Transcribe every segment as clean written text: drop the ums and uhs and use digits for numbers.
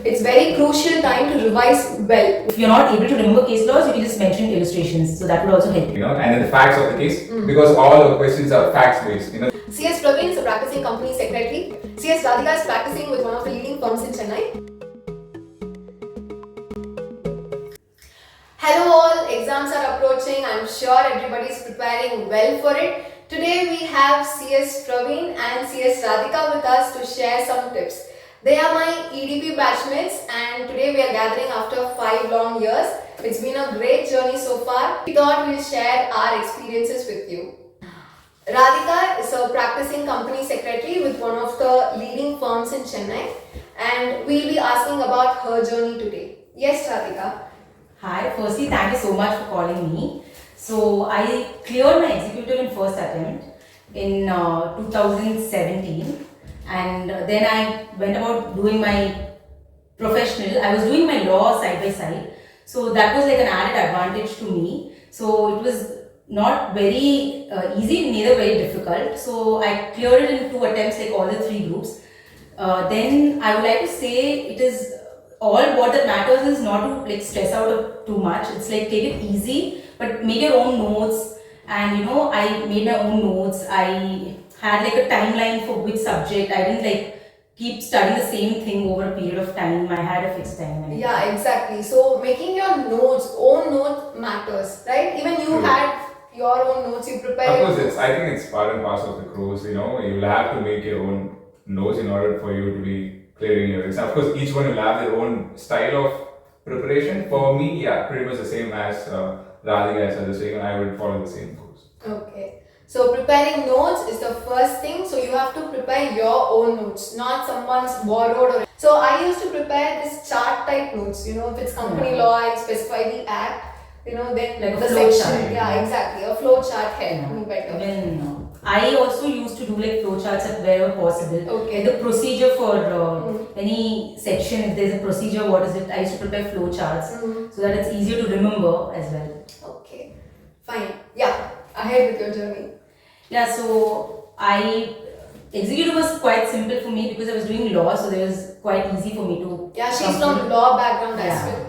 It's very crucial time to revise well. If you're not able to remember case laws, you can just mention illustrations. So that would also help. And then the facts of the case, because all the questions are facts based. CS Praveen is a practicing company secretary. CS Radhika is practicing with one of the leading firms in Chennai. Hello all, exams are approaching. I'm sure everybody is preparing well for it. Today we have CS Praveen and CS Radhika with us to share some tips. They are my EDP batchmates and today we are gathering after 5 long years. It's been a great journey so far. We thought we'll share our experiences with you. Radhika is a practicing company secretary with one of the leading firms in Chennai and we'll be asking about her journey today. Yes, Radhika. Hi, firstly, thank you so much for calling me. So, I cleared my executive in first attempt in 2017 and then I went about doing my professional. I was doing my law side by side. So, that was like an added advantage to me. So, it was not very easy, neither very difficult. So, I cleared it in 2 attempts like all the 3 groups. Then I would like to say it is all what that matters is not to like stress out too much. It's like take it easy, but make your own notes. And I made my own notes. I had like a timeline for which subject. I didn't like keep studying the same thing over a period of time. I had a fixed timeline. Yeah, exactly. So making your own note matters, right? Even you had your own notes, you prepared. Of course, I think it's part and parcel of the course. You'll have to make your own notes in order for you to be clearing your exam. Of course, each one will have their own style of preparation. For me, yeah, pretty much the same as Radhika said the same. I would follow the same course. Okay. So preparing notes is the first thing. So you have to prepare your own notes, not someone's borrowed. So I used to prepare this chart type notes. If it's company law, I specify the act. Then like the section. Yeah, exactly. A flow chart helped me better. I also used to do like flowcharts wherever possible. Okay. Like the procedure for any section, if there's a procedure, what is it? I used to prepare flowcharts so that it's easier to remember as well. Okay, fine. Yeah, ahead with your journey. Yeah, so executive was quite simple for me because I was doing law, so it was quite easy for me to. Yeah, she's from law background as well.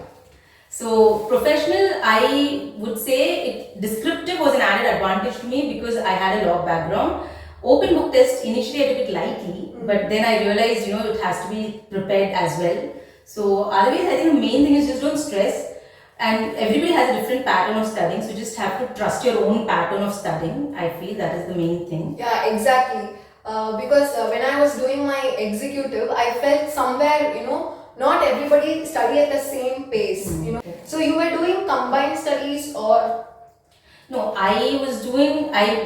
So professional, I would say descriptive was an added advantage to me because I had a law background. Open book test, initially I took it lightly, but then I realized, it has to be prepared as well. So otherwise, I think the main thing is just don't stress. And everybody has a different pattern of studying, so you just have to trust your own pattern of studying. I feel that is the main thing. Yeah, exactly. Because when I was doing my executive, I felt somewhere, not everybody study at the same pace. So you were doing combined studies or? No, I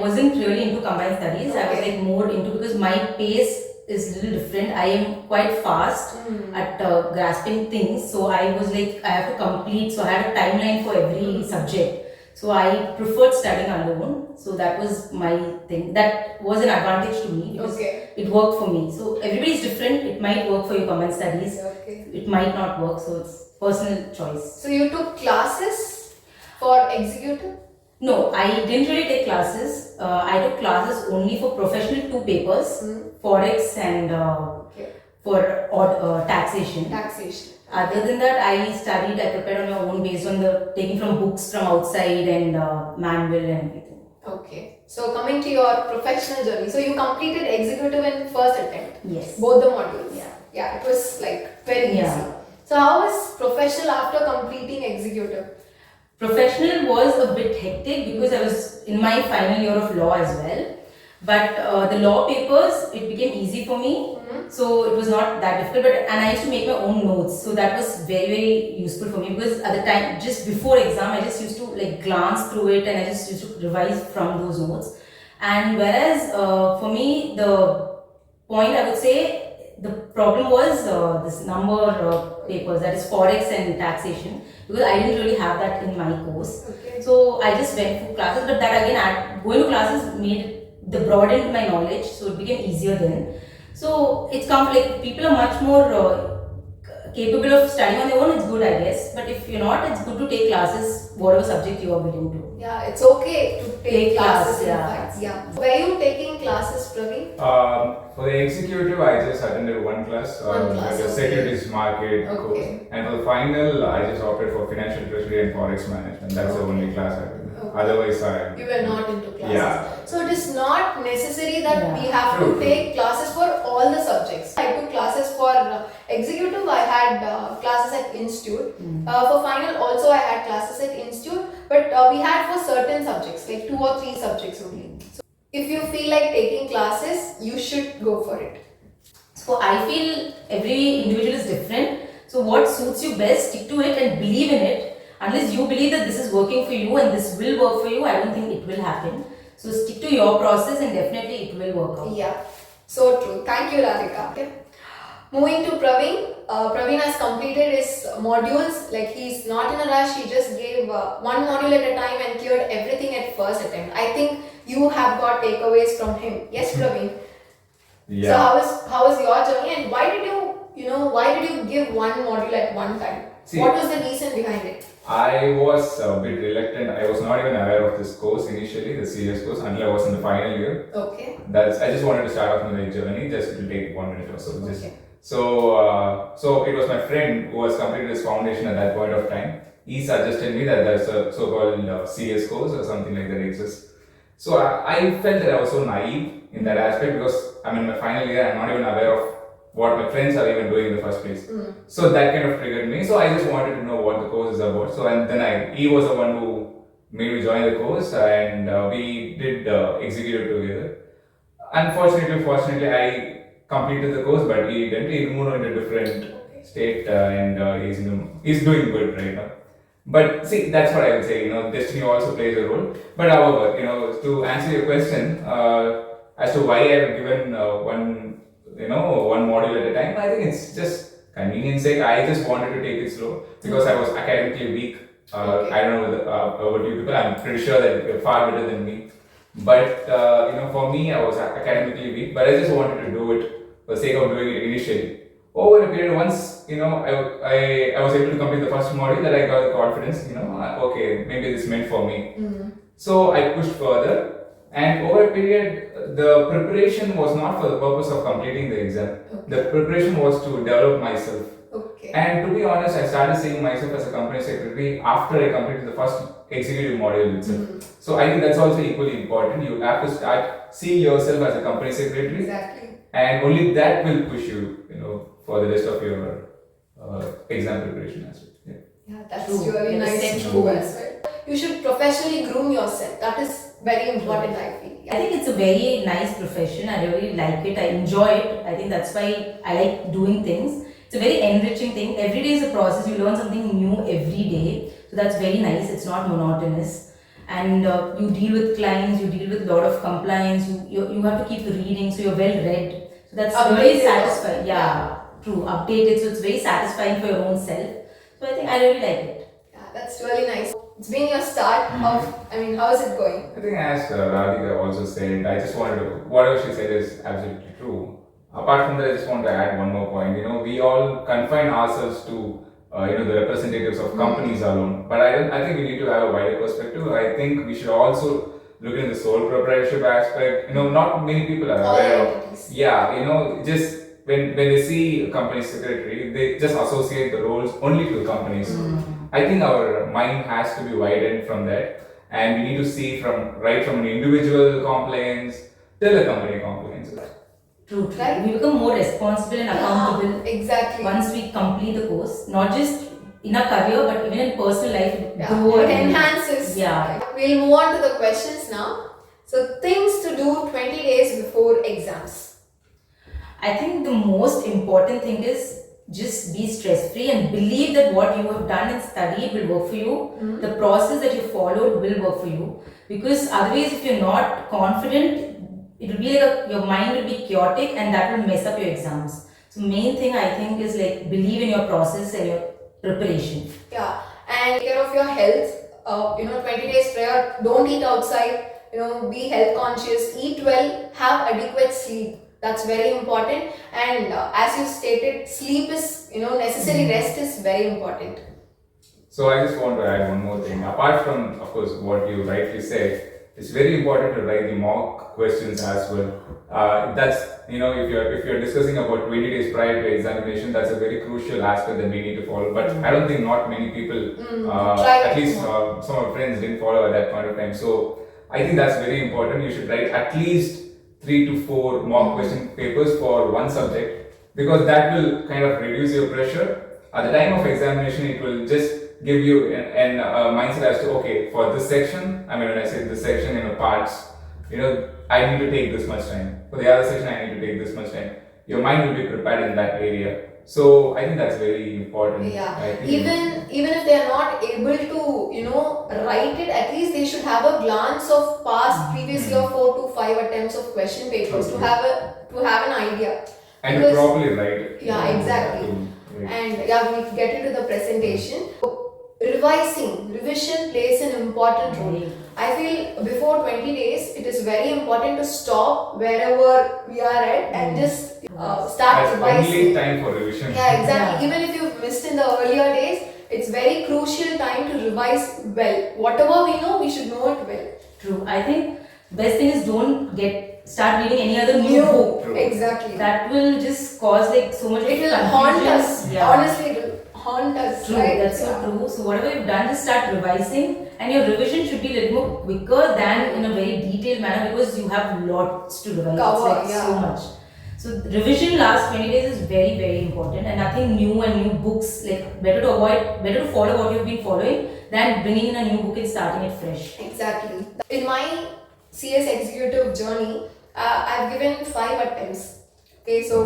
wasn't really into combined studies. Okay. I was like more into, because my pace is a little different. I am quite fast at grasping things. So I was like, I have to complete. So I had a timeline for every subject. So I preferred studying alone. So that was my thing. That was an advantage to me because it worked for me. So everybody's different. It might work for your combined studies. Okay. It might not work. So it's personal choice. So you took classes for executive? No, I didn't really take classes. I took classes only for professional 2 papers, forex and for taxation. Other than that, I prepared on my own based on taking from books from outside and manual and everything. Okay. So coming to your professional journey. So you completed executive in first attempt? Yes. Both the modules? Yeah. Yeah, it was like very easy. So how was professional after completing executive? Professional was a bit hectic because I was in my final year of law as well. But the law papers, it became easy for me. So it was not that difficult. And I used to make my own notes. So that was very, very useful for me because at the time, just before exam, I just used to like glance through it and I just used to revise from those notes. And whereas for me, the point I would say, the problem was this number papers, that is forex and taxation, because I didn't really have that in my course. Okay. So I just went for classes, but that again, going to classes broadened my knowledge, so it became easier then. So it's come like people are much more capable of studying on their own, it's good, I guess. But if you're not, it's good to take classes, whatever subject you are willing to. Yeah, it's okay to take classes in yeah. fact. Yeah. Were you taking classes, Praveen? For the executive, I just attended one class, One class, the okay. securities market Okay. course. And for the final, I just opted for financial treasury and forex management. That's the only class I took. Okay. Otherwise, I. You were not into classes. Yeah. So it is not necessary that Yeah. we have True. to take classes for all the subjects. I took classes for executive, I had classes at institute. For final also I had classes at institute, but we had for certain subjects, like 2 or 3 subjects only. So if you feel like taking classes, you should go for it. So I feel every individual is different. So what suits you best, stick to it and believe in it. Unless you believe that this is working for you and this will work for you, I don't think it will happen. So stick to your process and definitely it will work out. Yeah, so true. Thank you, Radhika. Okay. Moving to Praveen. Praveen has completed his modules. Like he's not in a rush. He just gave one module at a time and cleared everything at first attempt. I think you have got takeaways from him. Yes, Praveen. Yeah. So how was your journey and why did you give one module at one time? See, What was the reason behind it? I was a bit reluctant. I was not even aware of this course initially, the CS course, until I was in the final year. Okay. I just wanted to start off my journey. Just to take 1 minute or so. Just Okay. so it was my friend who has completed his foundation at that point of time. He suggested me that there's a so-called CS course or something like that exists. So I felt that I was so naive in that aspect because I'm in my final year. I'm not even aware of what my friends are even doing in the first place. So that kind of triggered me. So I just wanted to know what the course is about. So and then he was the one who made me join the course, and we did executive together. Unfortunately, fortunately, I completed the course, but he didn't. He moved on to a different state, and he's doing good right now. But see, that's what I would say. Destiny also plays a role. But however, to answer your question as to why I've given one module at a time, I think it's just convenience sake. I just wanted to take it slow because I was academically weak. Okay. I don't know about you people. I'm pretty sure that you're far better than me. But for me, I was academically weak. But I just wanted to do it for the sake of doing it initially. Over a period, once I was able to complete the first module, that I got the confidence. Okay, maybe this meant for me. So I pushed further. And over a period, the preparation was not for the purpose of completing the exam. Okay. The preparation was to develop myself. Okay. And to be honest, I started seeing myself as a company secretary after I completed the first executive module itself. So I think that's also equally important. You have to start seeing yourself as a company secretary. Exactly. And only that will push you, for the rest of your exam preparation as well. Yeah. Yeah, that's True. really Yeah, nice set to do goals. as well. You should professionally groom yourself. That is very important, I feel. I think it's a very nice profession. I really like it. I enjoy it. I think that's why I like doing things. It's a very enriching thing. Every day is a process. You learn something new every day. So that's very nice. It's not monotonous. And you deal with clients, you deal with a lot of compliance. You have to keep reading, so you're well read. So that's very Updated satisfying. also. Yeah, true. Updated. So it's very satisfying for your own self. So I think I really like it. Yeah, that's really nice. It's been your start of, how is it going? I think as Radhika also said, I just wanted to, whatever she said is absolutely true. Apart from that, I just want to add one more point. We all confine ourselves to the representatives of companies alone. But I think we need to have a wider perspective. I think we should also look into the sole proprietorship aspect. Not many people are All aware of. entities. Yeah, just when they see a company secretary, they just associate the roles only to companies. I think our mind has to be widened from that, and we need to see right from an individual compliance till a company compliance. True. Right. We become more responsible and accountable Exactly. once we complete the course. Not just in our career, but even in personal life. It enhances. Yeah. We'll move on to the questions now. So, things to do 20 days before exams. I think the most important thing is just be stress free and believe that what you have done and studied will work for you. The process that you followed will work for you. Because otherwise, if you're not confident, it will be like your mind will be chaotic and that will mess up your exams. So main thing I think is like believe in your process and your preparation. Yeah, and take care of your health. 20 days prior, don't eat outside. Be health conscious, eat well, have adequate sleep. That's very important. And as you stated, sleep is, necessary. Rest is very important. So I just want to add one more thing. Apart from, of course, what you rightly said, it's very important to write the mock questions as well. That's if you're discussing about 20 days prior to examination, that's a very crucial aspect that we need to follow. But I don't think not many people, at least some of our friends, didn't follow at that point of time. So I think that's very important. You should write at least 3 to 4 mock question papers for one subject, because that will kind of reduce your pressure. At the time of examination, it will just give you an mindset as to, okay, for this section, I mean when I say this section, parts, I need to take this much time. For the other section, I need to take this much time. Your mind will be prepared in that area. So I think that's very important. Yeah. Even if they are not able to, write it, at least they should have a glance of past previous year 4 to 5 attempts of question papers to have an idea. And to properly write it. Yeah, exactly. And we get into the presentation. Revision plays an important role. I feel before 20 days, it is very important to stop wherever we are at and just start revising. Only time for revision. Yeah, exactly. Even if you've missed in the earlier days, it's very crucial time to revise well. Whatever we know, we should know it well. True. I think best thing is don't start reading any other new book. True. Exactly. That will just cause so much. It will haunt us. Yeah. Honestly, it will haunt us. True, right? that's so true. So whatever you've done, just start revising, and your revision should be a little more quicker than in a very detailed manner, because you have lots to revise. Cover, it's so much. So revision last 20 days is very, very important, and nothing new and new books, better to follow what you've been following than bringing in a new book and starting it fresh. Exactly. In my CS executive journey, I've given 5 attempts. Okay, so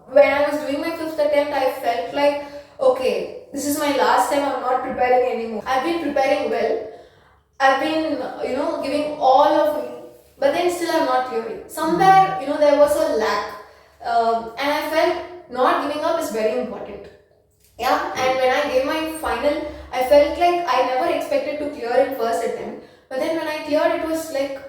when I was doing my 5th attempt, I felt like, okay, this is my last time, I'm not preparing anymore. I've been preparing well. I've been, giving all of me, but then still I'm not clearing. Somewhere, there was a lack. And I felt not giving up is very important. Yeah, and when I gave my final, I felt like I never expected to clear in first attempt. But then when I cleared, it was like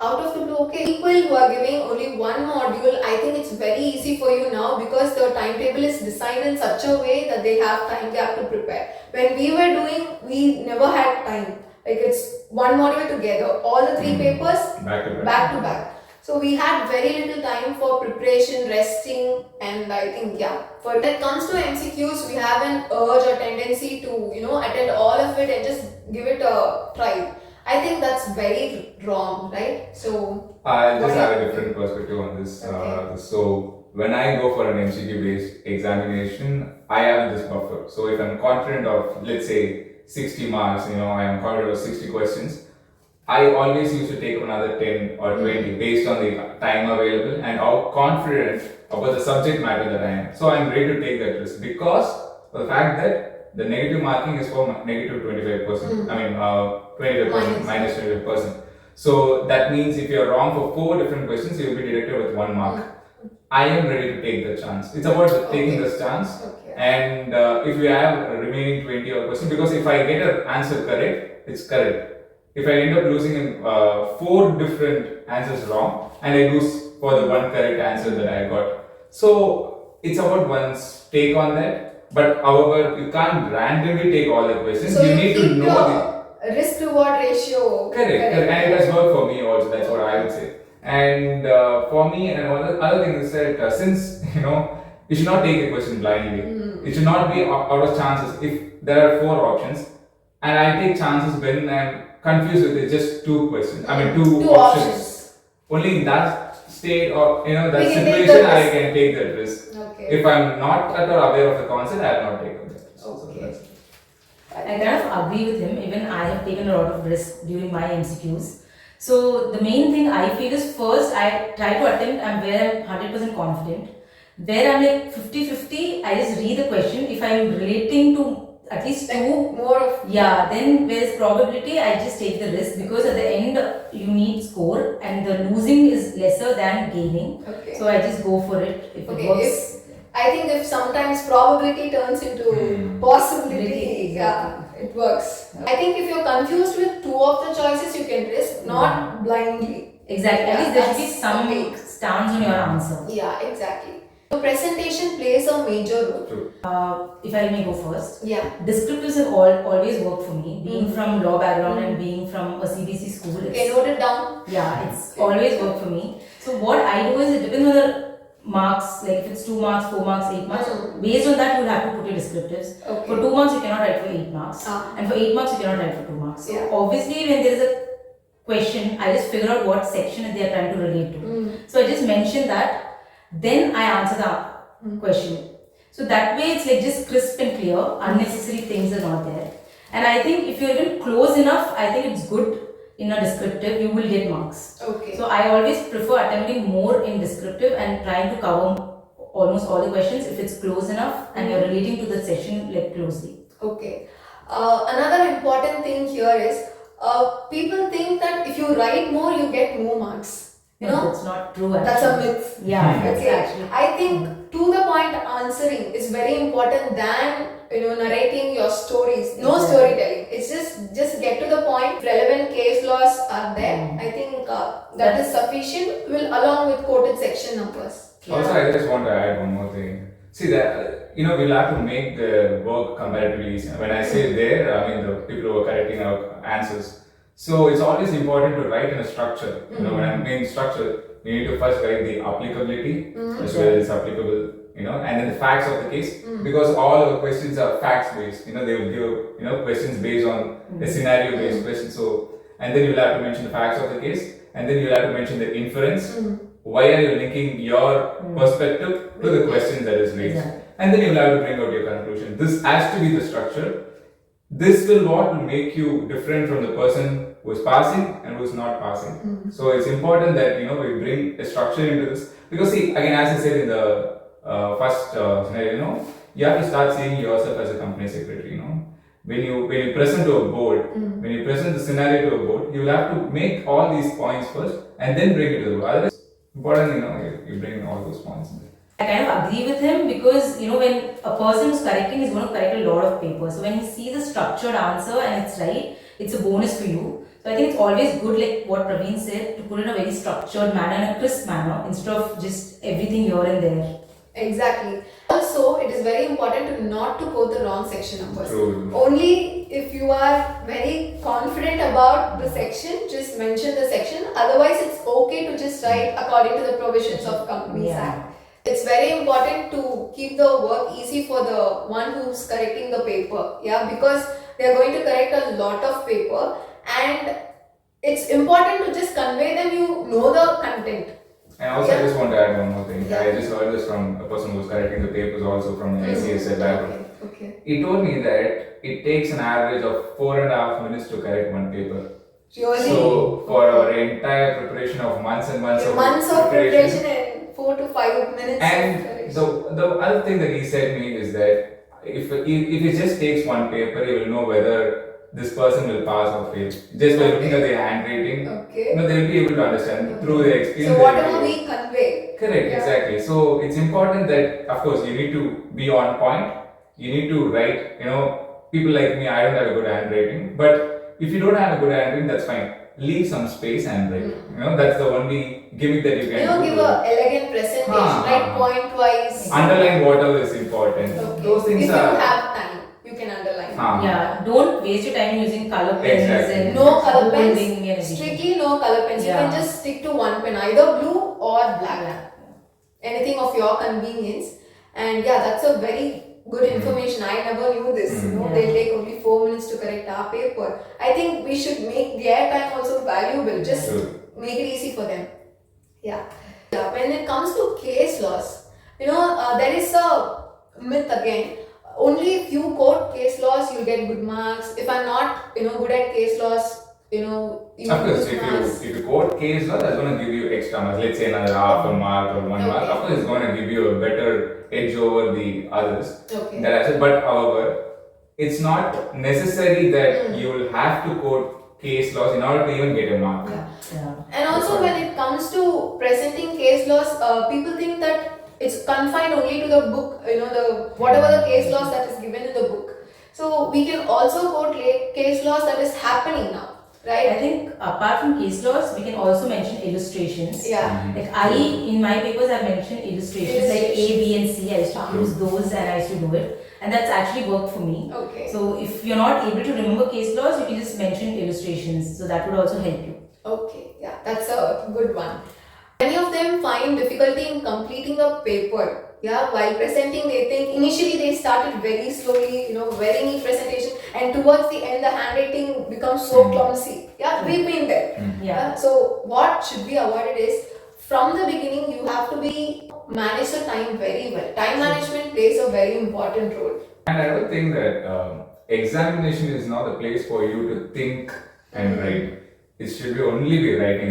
out of the blue. Okay, people who are giving only one module, I think it's very easy for you now, because the timetable is designed in such a way that they have time gap to prepare. When we were doing, we never had time. Like, it's one module together, all the 3 papers back to back. So we had very little time for preparation, resting, and I think, when it comes to MCQs, we have an urge or tendency to, attend all of it and just give it a try. I think that's very wrong, right? So I'll just have a different perspective on this. Okay. So when I go for an MCQ based examination, I have this buffer. So if I'm confident of, let's say, 60 marks, I am confident of 60 questions, I always used to take another 10 or 20 based on the time available and how confident about the subject matter that I am. So I'm ready to take that risk, because of the fact that the negative marking is for negative 25%. I mean, 25% minus 25%. So that means if you're wrong for 4 different questions, you will be deducted with 1 mark. I am ready to take the chance. It's about taking this chance. Okay. And if we have a remaining 20 or question, because if I get an answer correct, it's correct. If I end up losing in 4 different answers wrong, and I lose for the 1 correct answer that I got. So it's about one's take on that. But however, you can't randomly take all the questions. So you need to know the risk reward ratio. Correct. And it has worked for me also. That's what I would say. And for me, and other thing is that since you should not take a question blindly. It should not be out of chances. If there are 4 options, and I take chances when I'm confused with just 2 questions. I mean 2 options. Only in that state or that situation I can take that risk. Okay. If I'm not at all aware of the concept, I will not take it. Okay. I kind of agree with him. Even I have taken a lot of risk during my MCQs. So the main thing I feel is, first I try to attempt where I'm 100% confident. Where I'm like 50-50, I just read the question. If I'm relating to at least 2 more of, then where's probability, I just take the risk, because at the end you need score and the losing is lesser than gaining. Okay. So I just go for it if it works. I think if sometimes probability turns into possibility, it works. I think if you're confused with 2 of the choices, you can risk, not blindly. Exactly. At least there should be stands on your answer. Yeah, exactly. So presentation plays a major role. True. If I may go first, Yeah. descriptives have always worked for me. Being from law background and being from a CBC school, Okay, note it down. yeah, it's always worked for me. So what I do is, it depends on the marks, like if it's 2 marks, 4 marks, 8 marks. Based on that, you have to put your descriptives. Okay. For 2 marks, you cannot write for 8 marks, and for 8 marks, you cannot write for 2 marks. So Yeah. obviously, when there is a question, I just figure out what section they are trying to relate to. So I just mention that. Then I answer the question. So that way it's like just crisp and clear, unnecessary things are not there. And I think if you're even close enough, I think it's good in a descriptive, you will get marks. Okay. So I always prefer attempting more in descriptive and trying to cover almost all the questions if it's close enough and you're relating to the session like closely. Okay. Another important thing here is people think that if you write more, you get more marks. You know, that's not true actually. That's a myth. Yeah, that's Okay. actually. I think to the point answering is very important than narrating your stories. No Exactly. storytelling. It's just get to the point. Relevant case laws are there. I think that is sufficient. Along with quoted section numbers. Also, I just want to add one more thing. See that we'll have to make the work comparatively easy. When I say there, I mean the people who are correcting our answers. So it's always important to write in a structure. When I mean structure, you need to first write the applicability, as well as applicable, and then the facts of the case, because all our questions are facts based. They will give questions based on a scenario based question. So, and then you'll have to mention the facts of the case, and then you'll have to mention the inference. Why are you linking your perspective to the question that is raised? Exactly. And then you'll have to bring out your conclusion. This has to be the structure. This will make you different from the person who is passing and who is not passing. So it's important that we bring a structure into this, because see, again, as I said in the first scenario, you have to start seeing yourself as a company secretary. When you present to a board, when you present the scenario to a board, you will have to make all these points first and then bring it to the board. Otherwise, important you bring all those points in there. I kind of agree with him, because when a person is correcting, is going to correct a lot of paper. So when he sees a structured answer and it's right, it's a bonus for you. So I think it's always good, like what Praveen said, to put in a very structured manner and a crisp manner instead of just everything here and there. Exactly. Also, it is very important to not to quote the wrong section numbers. True. Only if you are very confident about the section, just mention the section. Otherwise, it's okay to just write according to the provisions of Companies Act. It's very important to keep the work easy for the one who's correcting the paper. Yeah, because they're going to correct a lot of paper, and it's important to just convey them. You know the content. And also, I just want to add one more thing. Yeah. I just heard this from a person who's correcting the papers, also from the ICSA background. Okay. He told me that it takes an average of 4.5 minutes to correct one paper. Really? So for our entire preparation of months and months of preparation and 4 to 5 minutes. And the other thing that he said me is that if it just takes one paper, you will know whether this person will pass or fail. Just by looking at their handwriting, Okay. they will be able to understand through their experience. So whatever we convey. Correct, Yeah. exactly. So it's important that, of course, you need to be on point. You need to write. People like me, I don't have a good handwriting, but if you don't have a good handwriting, that's fine. Leave some space and write. That's the only gimmick that you can do. Give a elegant presentation, right? Point wise. Underline whatever is important. Okay. Those things if are. you have time, you can underline. Yeah, don't waste your time using color pens Exactly. and No color bolding pens. and everything. Strictly no color pens. Yeah. You can just stick to one pen, either blue or black. Anything of your convenience. And yeah, that's a very good information. I never knew this. Yeah. They'll take only 4 minutes to correct our paper. I think we should make their time also valuable. Just make it easy for them. Yeah. When it comes to case laws, there is a myth again. Only if you quote case laws, you'll get good marks. If I'm not, good at case laws, you Of course, lose marks. if you quote case law, that's going to give you extra marks. Let's say another half a mark or 1 mark. Okay. Of course, it's going to give you a better edge over the others. Okay. That I said, but however, it's not necessary that you will have to quote case laws in order to even get a mark. Yeah. And also when it comes to presenting case laws, people think that it's confined only to the book, the whatever the case laws that is given in the book. So we can also quote case laws that is happening now. right? I think apart from case laws, we can also mention illustrations. Yeah. Like in my papers, I've mentioned illustrations like A, B, and C. I used to use those and I used to do it. And that's actually worked for me. Okay. So if you're not able to remember case laws, you can just mention illustrations. So that would also help you. Okay, yeah, that's a good one. Many of them find difficulty in completing a paper. Yeah, while presenting, they think initially they started very slowly, very neat presentation, and towards the end, the handwriting becomes so clumsy. Yeah, we've been there. Yeah. So, what should be avoided is from the beginning, you have to manage the time very well. Time management plays a very important role. And I don't think that examination is not the place for you to think and write. It should be only be writing.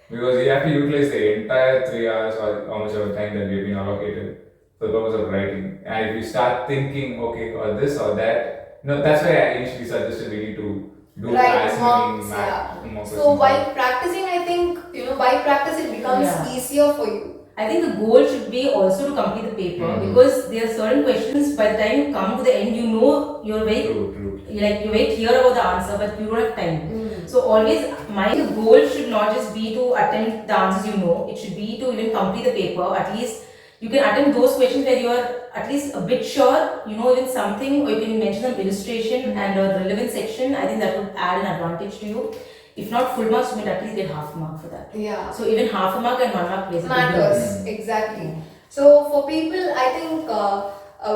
Because you have to utilize the entire 3 hours or how much of time that we've been allocated for the purpose of writing. And if you start thinking, okay, or this or that, that's why I initially suggested we need to do as many more So questions. while practicing, I think, by practice it becomes easier for you. I think the goal should be also to complete the paper because there are certain questions by the time you come to the end, you're very True. you're very clear about the answer, but you don't have time. So always my goal should not just be to attempt the answers it should be to even complete the paper. At least you can attempt those questions where you are at least a bit sure, even something, or you can mention some illustration and a relevant section. I think that would add an advantage to you. If not full marks, you might at least get half a mark for that. Yeah. So even half a mark and 1 mark plays a big role. Matters, exactly. So for people, I think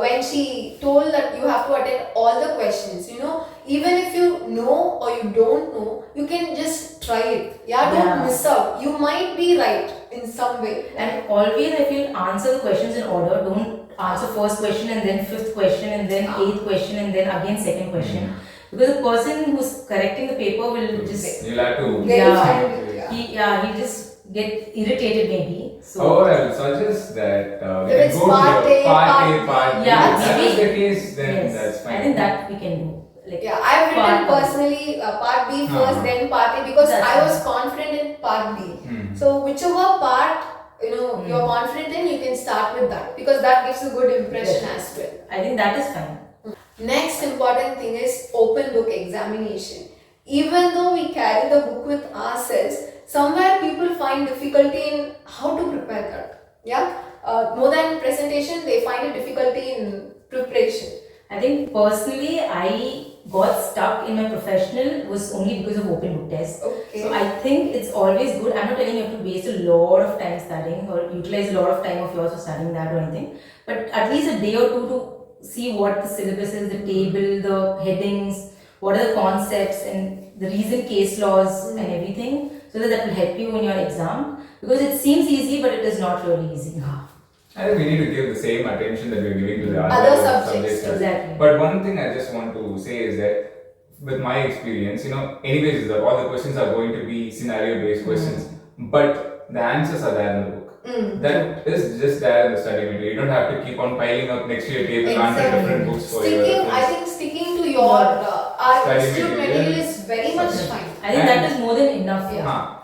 when she told that you have to attend all the questions, even if you know or you don't know, you can just try it. Don't miss out. You might be right in some way. And always I feel answer the questions in order. Don't answer first question and then fifth question and then eighth question and then again second question. Because the person who's correcting the paper will just You'll have to he just get irritated maybe. So I would suggest that we if can it's go part to A, part B. part B. Yeah, If that maybe. is the case, then that's fine. I think that we can do. I've written part personally part B first, then part A because That's I was confident in part B. So whichever part you're confident in, you can start with that because that gives a good impression as well. I think that is fine. Next important thing is open book examination. Even though we carry the book with ourselves, somewhere people find difficulty in how to prepare that. More than presentation, they find a difficulty in preparation. I think personally I got stuck in my professional was only because of open book test. Okay. So I think it's always good. I'm not telling you have to waste a lot of time studying or utilize a lot of time of yours for studying that or anything. But at least a day or two to see what the syllabus is, the table, the headings, what are the concepts and the recent case laws and everything, so that will help you in your exam. Because it seems easy, but it is not really easy. I think we need to give the same attention that we're giving to the Other other subjects. Exactly. But one thing I just want to say is that with my experience, anyways, all the questions are going to be scenario-based questions, but the answers are there in the book. That is just there in the study material. You don't have to keep on piling up next to your table under different books for your reference. I think sticking to your our Study institute material. material is very much fine. I think that is more than enough.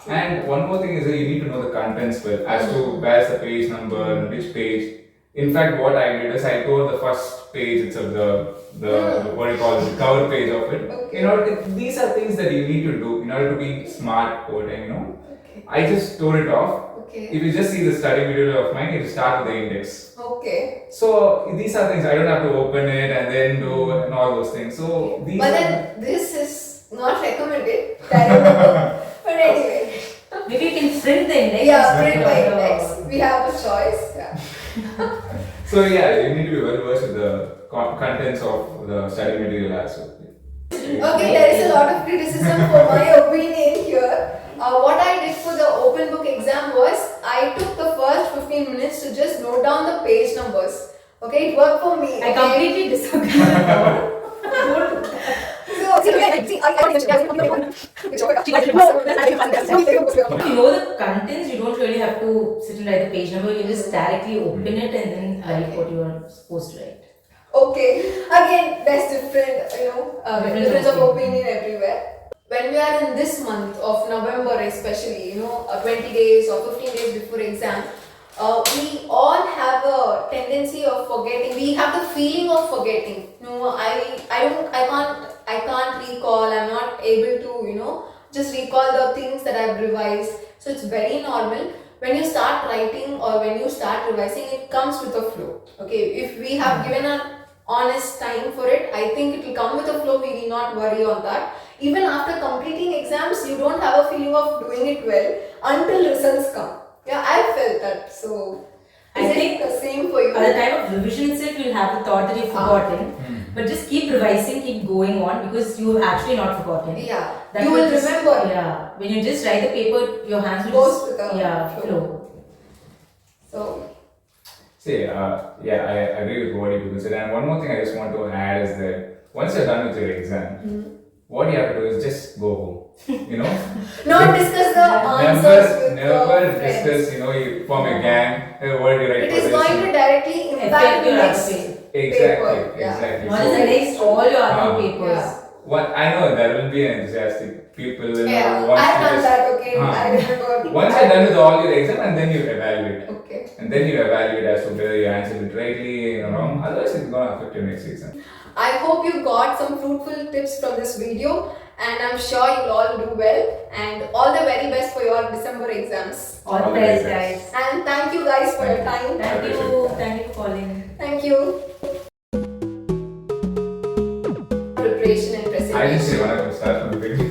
And one more thing is that you need to know the contents well, as to where's the page number and which page. In fact, what I did is I tore the first page itself, the what do you call it, the cover page of it. Okay. These are things that you need to do in order to be smart over time. I just tore it off. Okay. If you just see the study material of mine, you start with the index. Okay. So these are things I don't have to open it and then do and all those things. So these But are then this is not recommended. Carry the book. But anyway. Maybe you can print the index. Print the index. We have a choice. So you need to be well versed with the contents of the study material as well. Okay, there is a lot of criticism for my opinion here. What I did for the open book exam was I took the first 15 minutes to just note down the page numbers. Okay, it worked for me. I completely disagree with that. If you know the contents, you don't really have to sit and write the page number. You can just directly open it and then write what you are supposed to write. Okay, again, there's different, difference of opinion everywhere. When we are in this month of November especially, 20 days or 15 days before exam, we all have a tendency of forgetting. We have the feeling of forgetting. No, I can't recall. I'm not able to, just recall the things that I've revised. So it's very normal. When you start writing or when you start revising, it comes with a flow. Okay, if we have given an honest time for it, I think it will come with a flow. We need not worry on that. Even after completing exams, you don't have a feeling of doing it well until results come. Yeah, I felt that. So, I think the same for you? By the time of revision itself, you'll have the thought that you've forgotten. But just keep revising, keep going on because you've actually not forgotten. Yeah, That you will just, remember. Yeah, when you just write the paper, your hands will Goes just with the flow. So, See, I agree with what you people said. And one more thing I just want to add is that once you're done with your exam, what you have to do is just go home. not discuss the answers with never your friends. discuss. You form a gang. What do you write It for is this? going to directly impact the your next other paper. Exactly, Yeah. exactly. What is the next? All your other papers. Yeah. I know there will be enthusiastic people. Yeah, once I've you done just- that, okay. Huh. I remember. Once you're done with all your exam, and then you evaluate. Okay. And then you evaluate as to whether you answered it rightly or wrong. Otherwise, it's going to affect your next exam. I hope you got some fruitful tips from this video, and I'm sure you'll all do well. And all the very best for your December exams. All the best, guys. And thank you guys for your time. Thank you. Thank you for calling. Thank you. Preparation and presentation. I didn't say when I could start from the beginning.